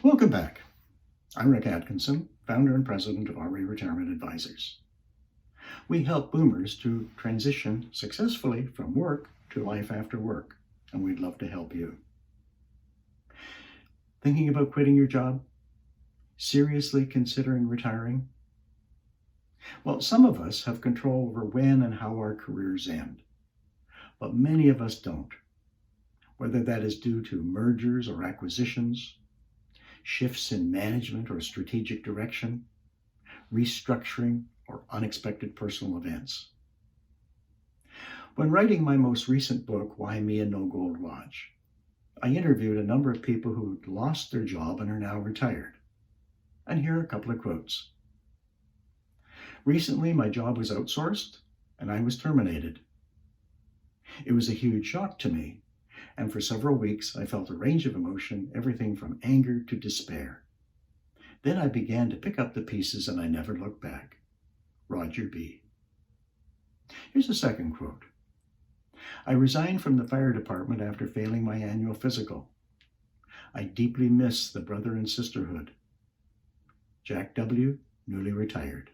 Welcome back. I'm Rick Atkinson, founder and president of RE Retirement Advisors. We help boomers to transition successfully from work to life after work, and we'd love to help you. Thinking about quitting your job? Seriously considering retiring? Well, some of us have control over when and how our careers end, but many of us don't, whether that is due to mergers or acquisitions, shifts in management or strategic direction, restructuring, or unexpected personal events. When writing my most recent book, Why Me and No Gold Watch, I interviewed a number of people who had lost their job and are now retired. And here are a couple of quotes. Recently, my job was outsourced and I was terminated. It was a huge shock to me, and for several weeks I felt a range of emotion, everything from anger to despair. Then I began to pick up the pieces and I never looked back. Roger B. Here's a second quote. I resigned from the fire department after failing my annual physical. I deeply miss the brother and sisterhood. Jack W., newly retired.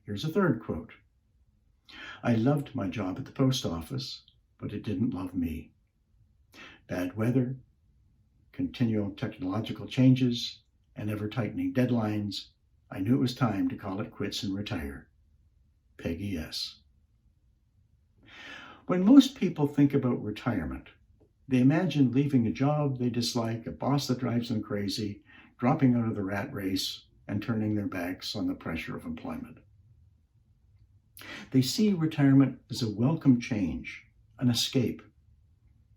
Here's a third quote. I loved my job at the post office, but it didn't love me. Bad weather, continual technological changes, and ever-tightening deadlines, I knew it was time to call it quits and retire. Peggy S. When most people think about retirement, they imagine leaving a job they dislike, a boss that drives them crazy, dropping out of the rat race, and turning their backs on the pressure of employment. They see retirement as a welcome change, an escape,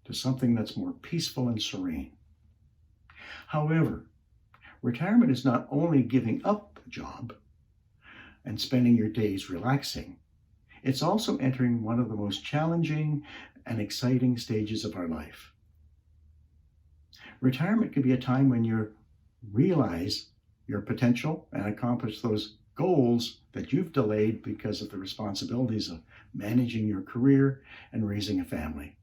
to something that's more peaceful and serene. However, retirement is not only giving up a job and spending your days relaxing, it's also entering one of the most challenging and exciting stages of our life. Retirement can be a time when you realize your potential and accomplish those goals that you've delayed because of the responsibilities of managing your career and raising a family.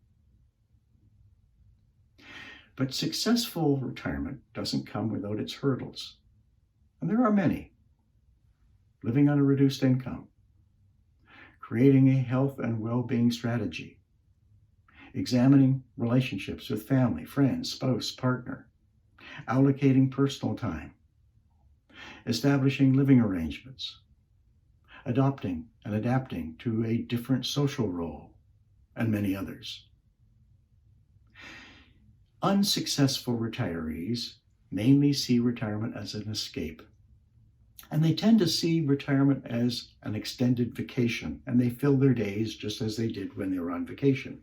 But successful retirement doesn't come without its hurdles, and there are many. Living on a reduced income, creating a health and well-being strategy, examining relationships with family, friends, spouse, partner, allocating personal time, establishing living arrangements, adopting and adapting to a different social role, and many others. Unsuccessful retirees mainly see retirement as an escape, and they tend to see retirement as an extended vacation, and they fill their days just as they did when they were on vacation.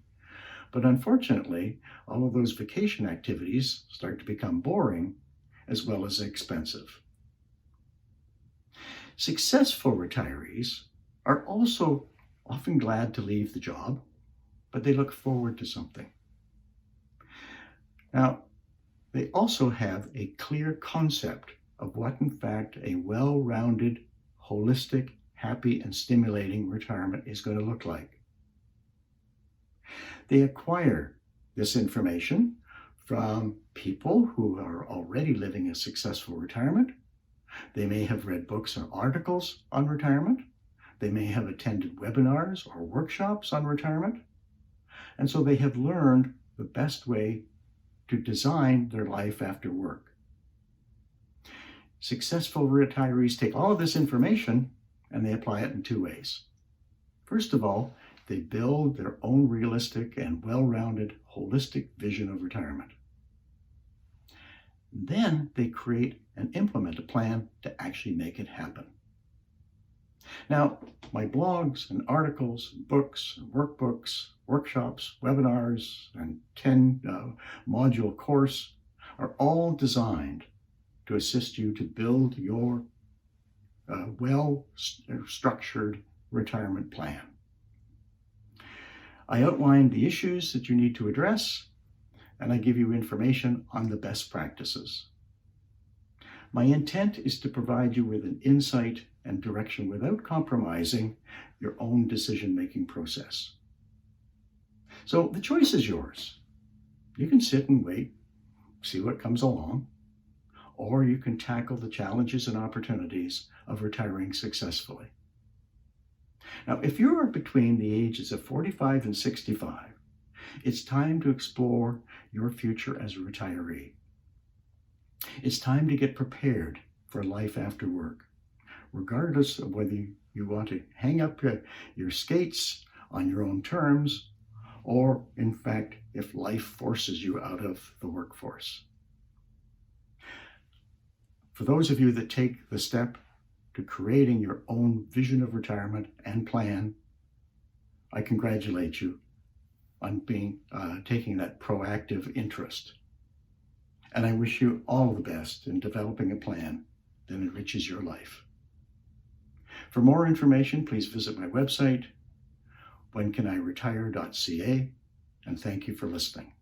But unfortunately, all of those vacation activities start to become boring as well as expensive. Successful retirees are also often glad to leave the job, but they look forward to something. Now, they also have a clear concept of what, in fact, a well-rounded, holistic, happy, and stimulating retirement is going to look like. They acquire this information from people who are already living a successful retirement. They may have read books or articles on retirement. They may have attended webinars or workshops on retirement. And so they have learned the best way to design their life after work. Successful retirees take all of this information and they apply it in two ways. First of all, they build their own realistic and well-rounded, holistic vision of retirement. Then they create and implement a plan to actually make it happen. Now, my blogs and articles, books, workbooks, workshops, webinars, and 10-module course are all designed to assist you to build your well-structured retirement plan. I outline the issues that you need to address, and I give you information on the best practices. My intent is to provide you with an insight and direction without compromising your own decision-making process. So the choice is yours. You can sit and wait, see what comes along, or you can tackle the challenges and opportunities of retiring successfully. Now, if you are between the ages of 45 and 65, it's time to explore your future as a retiree. It's time to get prepared for life after work, regardless of whether you want to hang up your skates on your own terms, or in fact, if life forces you out of the workforce. For those of you that take the step to creating your own vision of retirement and plan, I congratulate you on taking that proactive interest. And I wish you all the best in developing a plan that enriches your life. For more information, please visit my website, whencaniretire.ca, and thank you for listening.